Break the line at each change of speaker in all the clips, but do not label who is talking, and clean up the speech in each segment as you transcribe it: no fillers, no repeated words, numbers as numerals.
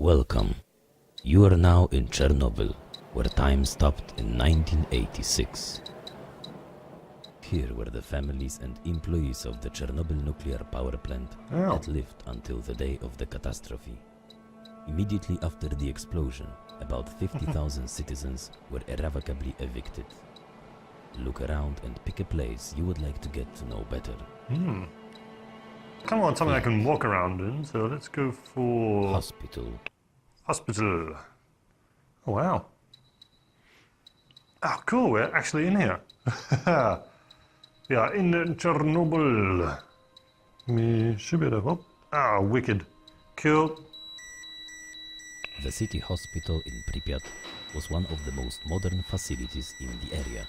Welcome. You are now in Chernobyl, where time stopped in 1986. Here were the families and employees of the Chernobyl nuclear power plant had lived until the day of the catastrophe. Immediately after the explosion, about 50,000 citizens were irrevocably evicted. Look around and pick a place you would like to get to know better.
Come on, something I can walk around in, so let's go for...
Hospital.
Hospital. Oh, wow. Oh, cool, we're actually in here. We are in Chernobyl. Me ship it up. Ah, wicked. Cool.
The city hospital in Pripyat was one of the most modern facilities in the area.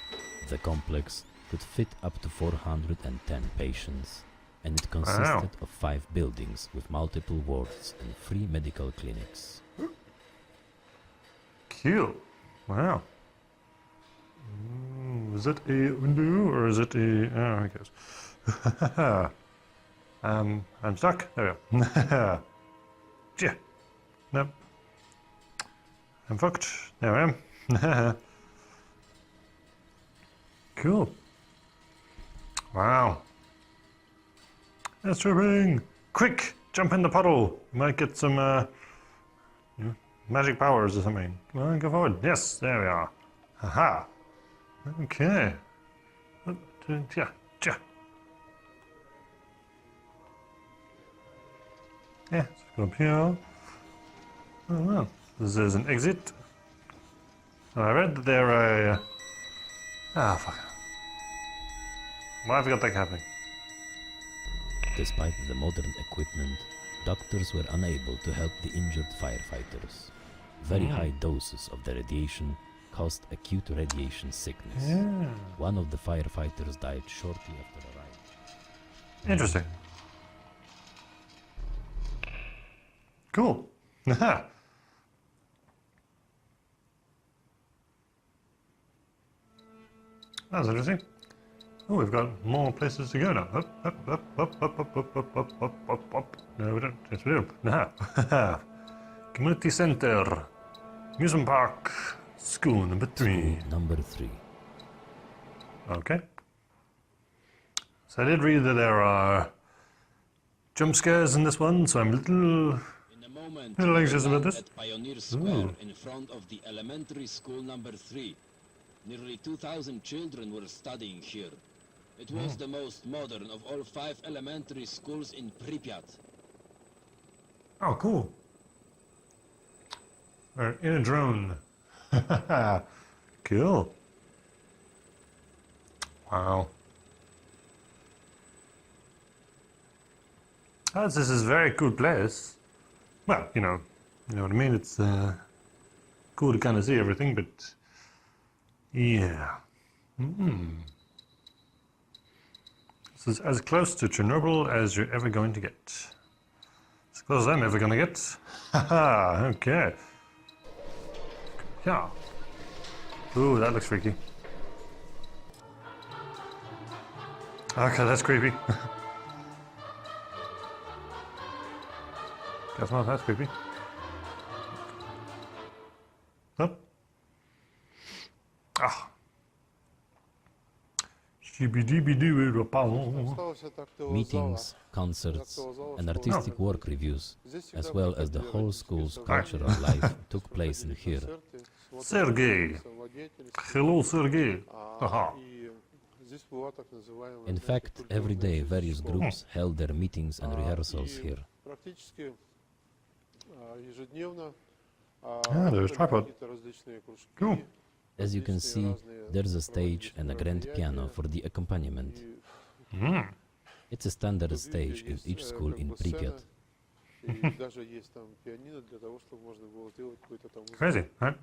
The complex could fit up to 410 patients, and it consisted of 5 buildings with multiple wards and 3 medical clinics.
Cool. Wow. Is it a window or is it a... Oh, I guess. I'm stuck. There we go. Yeah. Nope. I'm fucked. There I am. Cool. Wow. That's tripping. Quick! Jump in the puddle. You might get some magic powers or something. Come on, go forward. Yes, there we are. Haha. Okay. Yeah. Yeah, let's go up here. Oh well. This is an exit. Oh, I read that there are... fuck. Why have I got that happening?
Despite the modern equipment, doctors were unable to help the injured firefighters. Very high doses of the radiation caused acute radiation sickness. One of the firefighters died shortly after arriving.
Interesting. Cool. That's interesting. Oh, we've got more places to go now. Up. No, we don't. Yes, we do. Nah. Community Center. Amusement Park. School number 3.
Number 3.
Okay. So I did read that there are jump scares in this one, so I'm little anxious about this.
At Pioneer Square in front of the elementary school number 3. Nearly 2,000 children were studying here. It was the most modern of all 5 elementary schools in Pripyat.
Oh, cool. We're in a drone. Cool. Wow. Oh, this is a very cool place. Well, you know what I mean? It's cool to kind of see everything, but yeah. This is as close to Chernobyl as you're ever going to get. As close as I'm ever going to get. Haha, okay. Yeah. Ooh, that looks freaky. Okay, that's creepy. Guess not, that's creepy. Up. Ah.
Meetings, concerts, and artistic work reviews, as well as the whole school's cultural life, took place in here.
Sergey. Hello, Sergey. Aha.
In fact, every day various groups held their meetings and rehearsals here.
There's a tripod. Cool.
As you can see, there's a stage and a grand piano for the accompaniment. It's a standard stage in each school in Pripyat.
Crazy, right?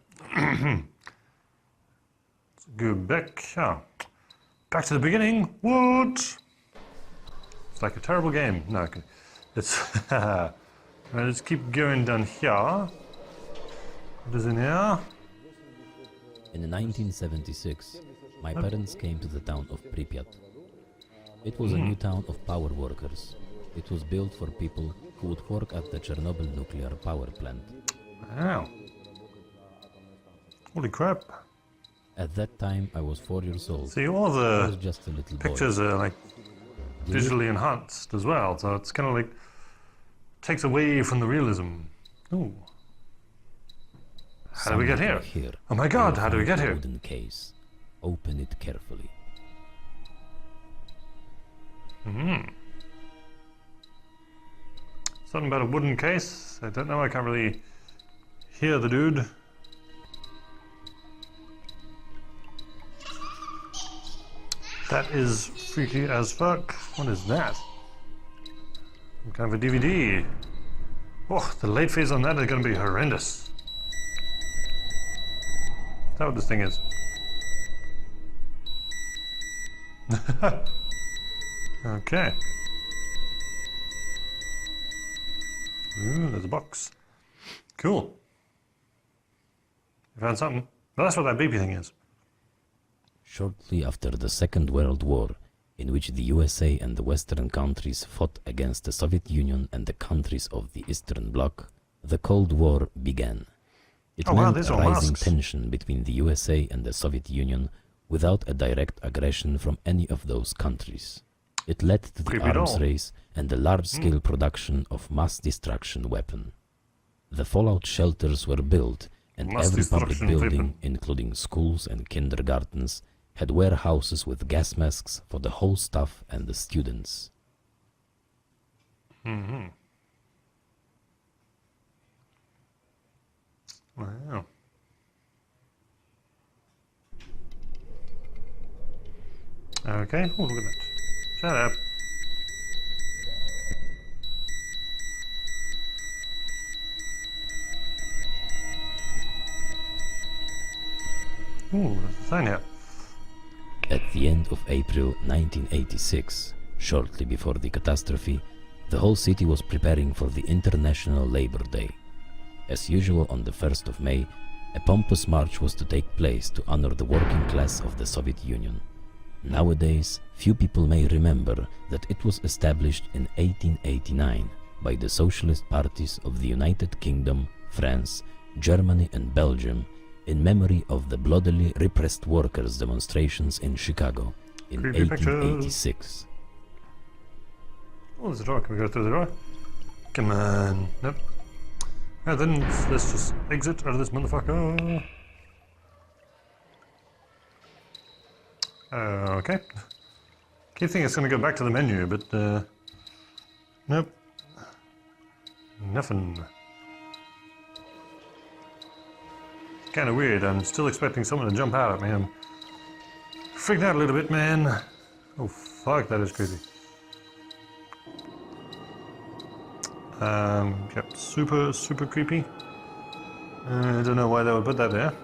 Let's go back. Back to the beginning. What? It's like a terrible game. No, okay. Let's keep going down here. What is in here?
In 1976, my parents came to the town of Pripyat. It was a new town of power workers. It was built for people who would work at the Chernobyl nuclear power plant.
Wow. Holy crap.
At that time, I was 4 years old.
See, all
I was
the
just a little boy.
pictures are like digitally enhanced as well, so it's kind of like takes away from the realism. Ooh. How do we get here? Oh my god, how do we get here?
Wooden case. Open it carefully.
Something about a wooden case. I don't know, I can't really hear the dude. That is freaky as fuck. What is that? Some kind of a DVD. Oh, the late phase on that is going to be horrendous. Is that what this thing is? Okay. Ooh, there's a box. Cool. You found something? Well, that's what that beepy thing is.
Shortly after the Second World War, in which the USA and the Western countries fought against the Soviet Union and the countries of the Eastern Bloc, the Cold War began. It meant a rising tension between the USA and the Soviet Union without a direct aggression from any of those countries. It led to the arms race and the large-scale production of mass destruction weapon. The fallout shelters were built, and every public building, including schools and kindergartens, had warehouses with gas masks for the whole staff and the students.
Wow. Okay, oh, look at that. Shut up. Ooh, there's a sign here.
At the end of April 1986, shortly before the catastrophe, the whole city was preparing for the International Labor Day. As usual on the 1st of May, a pompous march was to take place to honor the working class of the Soviet Union. Nowadays, few people may remember that it was established in 1889 by the socialist parties of the United Kingdom, France, Germany and Belgium in memory of the bloodily repressed workers' demonstrations in Chicago in 1886.
Oh, there's a door. Can we go through the door? Come on. Nope. Alright then, let's just exit out of this motherfucker. Okay. Keep thinking it's going to go back to the menu, but nope. Nothing. Kind of weird. I'm still expecting someone to jump out at me. I'm freaked out a little bit, man. Oh fuck, that is creepy. Yep, super creepy. I don't know why they would put that there.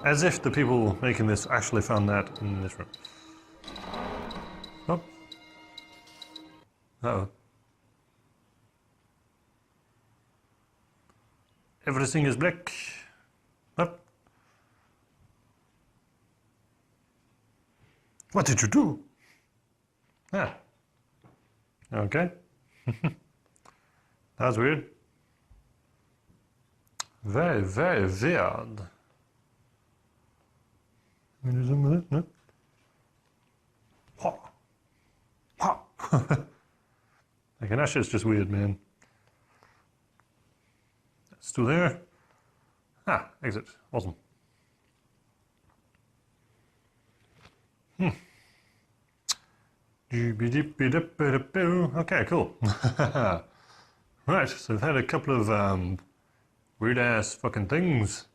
As if the people making this actually found that in this room. Oh. Uh-oh. Everything is black. Oh. What did you do? Ah. Okay. That's weird. Very, very weird. Do some of it? No? Ha! Ha! Like, that shit's just weird, man. Still there? Ah, exit. Awesome. Okay, cool. Right, so I've had a couple of weird-ass fucking things.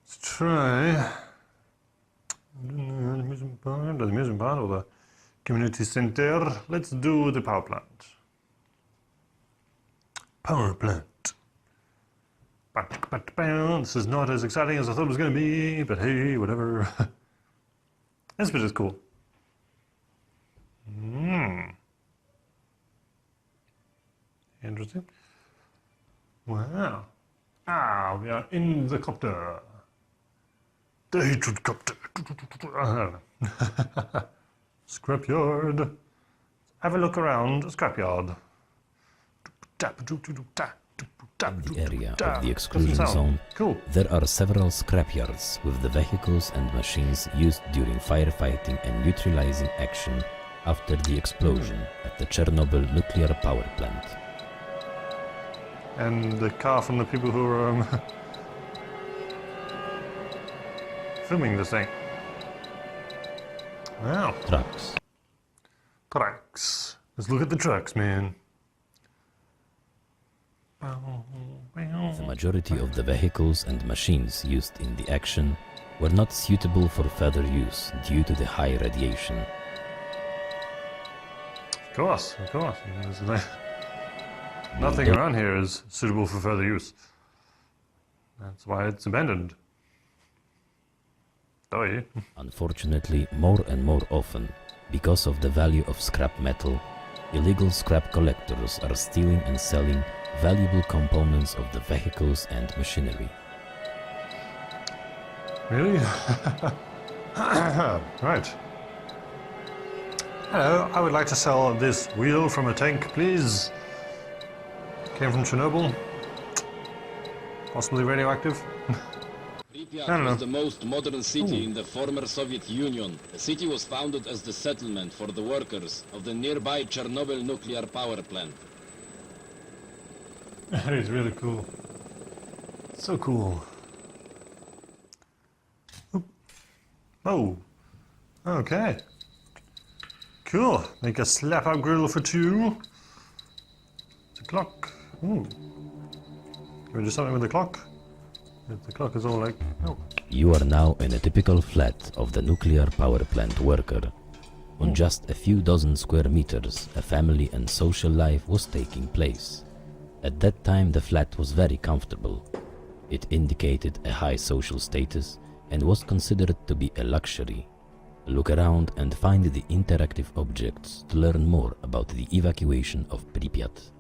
Let's try the amusement park or the community center. Let's do the power plant. Power plant. This is not as exciting as I thought it was going to be, but hey, whatever. This bit is cool. Interesting. Wow. Ah, we are in the copter. The hatred copter. I don't know. Scrapyard. Have a look around. Scrapyard.
In the area of the
Doesn't
exclusion
sound
zone,
cool.
there are several scrapyards with the vehicles and machines used during firefighting and neutralizing action after the explosion at the Chernobyl nuclear power plant.
And the car from the people who were filming this thing. Wow.
Trucks.
Trucks. Let's look at the trucks, man.
The majority of the vehicles and machines used in the action were not suitable for further use due to the high radiation.
Of course, of course. Nothing around here is suitable for further use. That's why it's abandoned. Oh,
Unfortunately, more and more often, because of the value of scrap metal, illegal scrap collectors are stealing and selling valuable components of the vehicles and machinery.
Really? Right. Hello, I would like to sell this wheel from a tank, please. Came from Chernobyl. Possibly radioactive.
Pripyat was the most modern city in the former Soviet Union. The city was founded as the settlement for the workers of the nearby Chernobyl nuclear power plant.
That is really cool. So cool. Oop. Oh. Okay. Cool. Make a slap-up grill for two. It's a clock. Ooh. Can we do something with the clock? The clock is all like... Oh.
You are now in a typical flat of the nuclear power plant worker. On just a few dozen square meters, a family and social life was taking place. At that time, the flat was very comfortable. It indicated a high social status and was considered to be a luxury. Look around and find the interactive objects to learn more about the evacuation of Pripyat.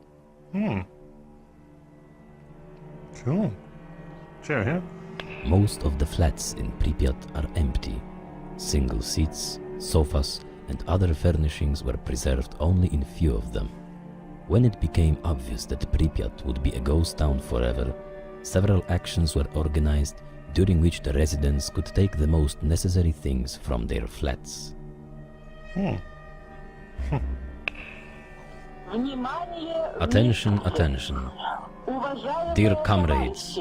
Cool. Chair here.
Most of the flats in Pripyat are empty. Single seats, sofas, and other furnishings were preserved only in few of them. When it became obvious that Pripyat would be a ghost town forever, several actions were organized during which the residents could take the most necessary things from their flats. Attention, attention. Dear comrades,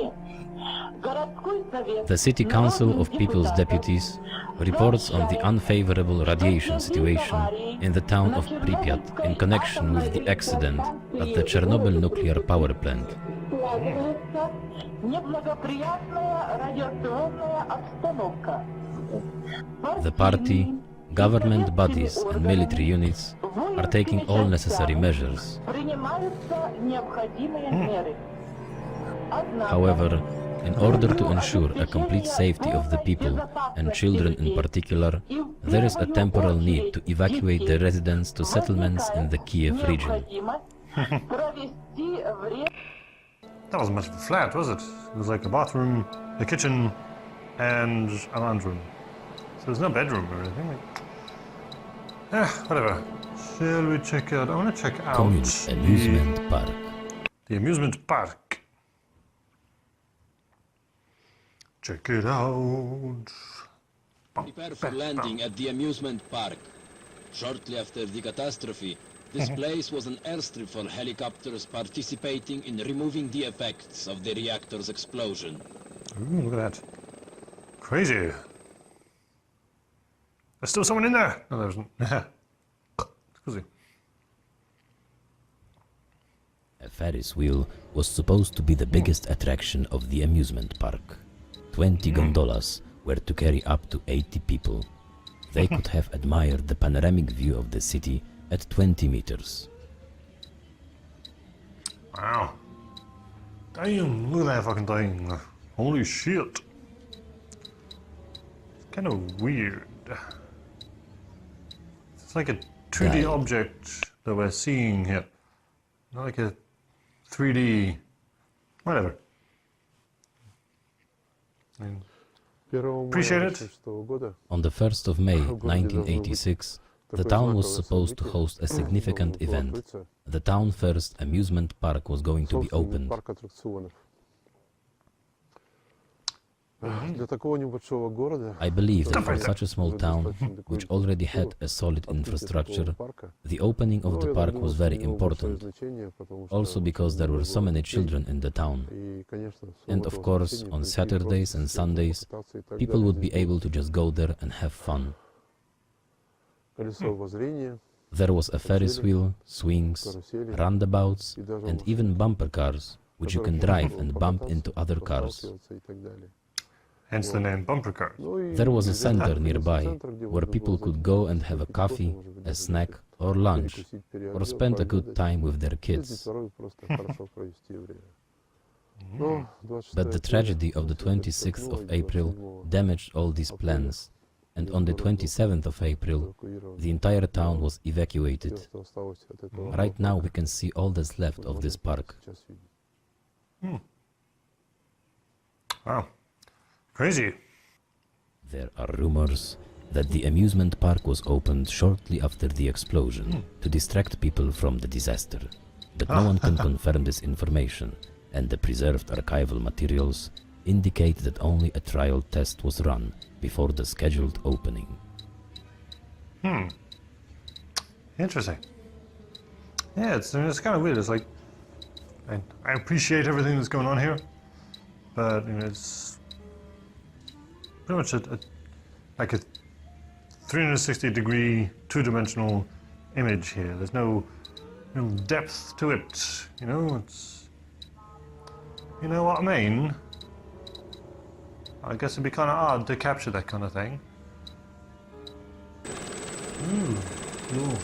the City Council of People's Deputies reports on the unfavorable radiation situation in the town of Pripyat in connection with the accident at the Chernobyl nuclear power plant. The party, government bodies and military units are taking all necessary measures. However, in order to ensure a complete safety of the people, and children in particular, there is a temporal need to evacuate the residents to settlements in the Kiev region.
That wasn't much of a flat, was it? It was like a bathroom, a kitchen, and a lounge room. So there's no bedroom or anything. Whatever. Shall we check out? I want to check out
Communist amusement park.
the amusement park. Check it out.
Prepare for landing at the amusement park. Shortly after the catastrophe, this place was an airstrip for helicopters participating in removing the effects of the reactor's explosion.
Ooh, look at that. Crazy. There's still someone in there. No, there isn't. Excuse me.
A Ferris wheel was supposed to be the biggest attraction of the amusement park. 20 gondolas were to carry up to 80 people. They could have admired the panoramic view of the city at 20 meters.
Wow. Damn, look at that fucking thing. Holy shit. It's kind of weird. It's like a 2D
Guide.
object that we're seeing here. Not like a 3D... whatever. I mean, appreciate it.
On the 1st of May 1986, The town was supposed to host a significant event. The town first amusement park was going to be opened. I believe that for such a small town, which already had a solid infrastructure, the opening of the park was very important. Also because there were so many children in the town. And of course, on Saturdays and Sundays, people would be able to just go there and have fun. There was a Ferris wheel, swings, roundabouts, and even bumper cars, which you can drive and bump into other cars.
Hence the name bumper cars.
There was a center nearby, where people could go and have a coffee, a snack, or lunch, or spend a good time with their kids. But the tragedy of the 26th of April damaged all these plans, and on the 27th of April, the entire town was evacuated. Right now we can see all that's left of this park.
Wow. Crazy.
There are rumors that the amusement park was opened shortly after the explosion to distract people from the disaster. But no one can confirm this information, and the preserved archival materials indicate that only a trial test was run before the scheduled opening.
Interesting. Yeah, it's kind of weird. It's like, I appreciate everything that's going on here, but it's pretty much like a 360-degree, two-dimensional image here. There's no depth to it. You know, it's, you know what I mean? I guess it'd be kind of odd to capture that kind of thing. Ooh, cool.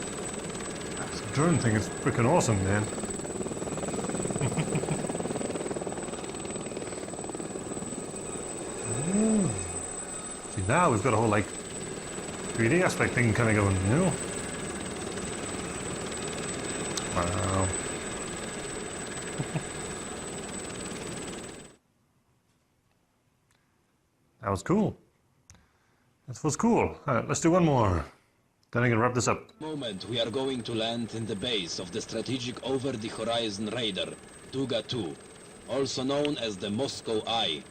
This drone thing is freaking awesome, man. Ooh. See, now we've got a whole, like, 3D aspect thing kind of going, you know? Wow. That was cool. That was cool. Alright, let's do one more. Then I can wrap this up.
Moment, we are going to land in the base of the strategic over-the-horizon radar, Tuga-2, also known as the Moscow Eye.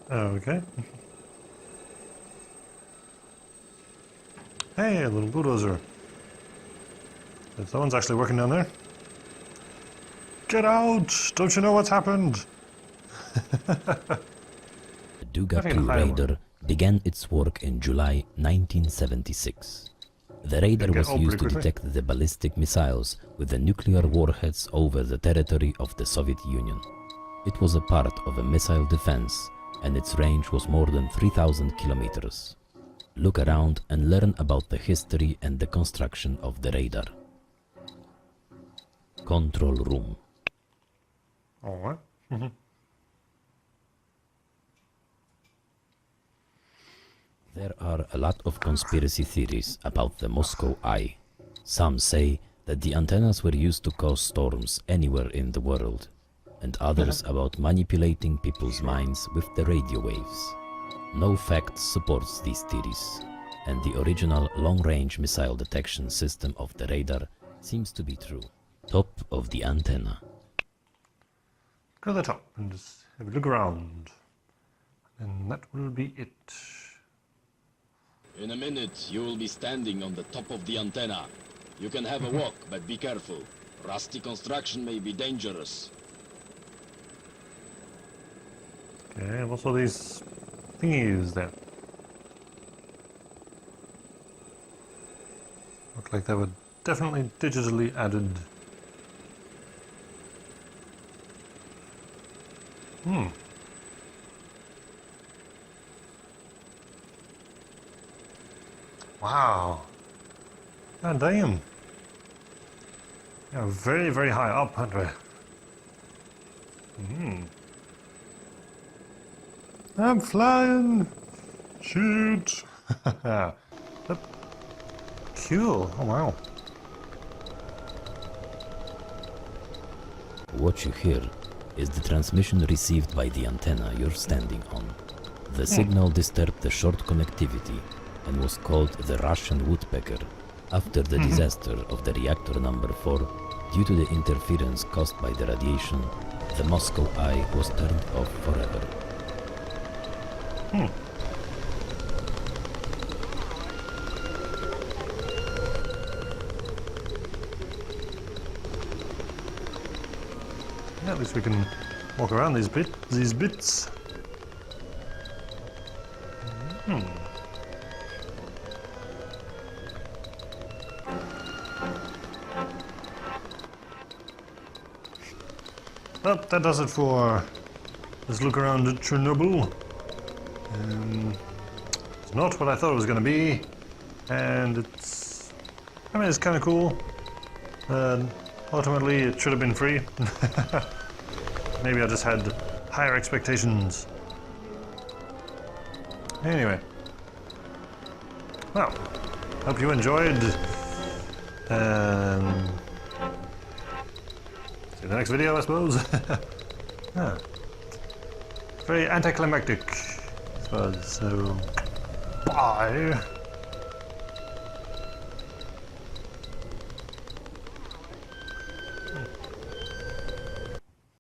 Okay. Hey, a little bulldozer. Someone's actually working down there. Get out! Don't you know what's happened?
The Tuga-2 radar began its work in July 1976. The radar was used to detect the ballistic missiles with the nuclear warheads over the territory of the Soviet Union. It was a part of a missile defense, and its range was more than 3,000 kilometers. Look around and learn about the history and the construction of the radar. Control room.
Alright.
There are a lot of conspiracy theories about the Moscow Eye. Some say that the antennas were used to cause storms anywhere in the world, and others about manipulating people's minds with the radio waves. No fact supports these theories, and the original long-range missile detection system of the radar seems to be true. Top of the antenna.
Go to the top and just have a look around. And that will be it.
In a minute, you will be standing on the top of the antenna. You can have a walk, but be careful. Rusty construction may be dangerous.
Okay, what's all these thingies there? Look like they were definitely digitally added. Wow. God damn. Yeah, very, very high up, aren't we? I'm flying! Shoot! Cool. Oh, wow.
What you hear is the transmission received by the antenna you're standing on. The signal disturbed the short connectivity and was called the Russian woodpecker after the disaster of the reactor number 4 due to the interference caused by the radiation. The Moscow Eye was turned off forever.
Yeah, at least we can walk around these bits. Well, that does it for this look around at Chernobyl. It's not what I thought it was going to be, and I mean, it's kind of cool. Ultimately, it should have been free. Maybe I just had higher expectations. Anyway. Well, hope you enjoyed. See you in the next video, I suppose. Yeah. Very anticlimactic, I suppose. So, bye.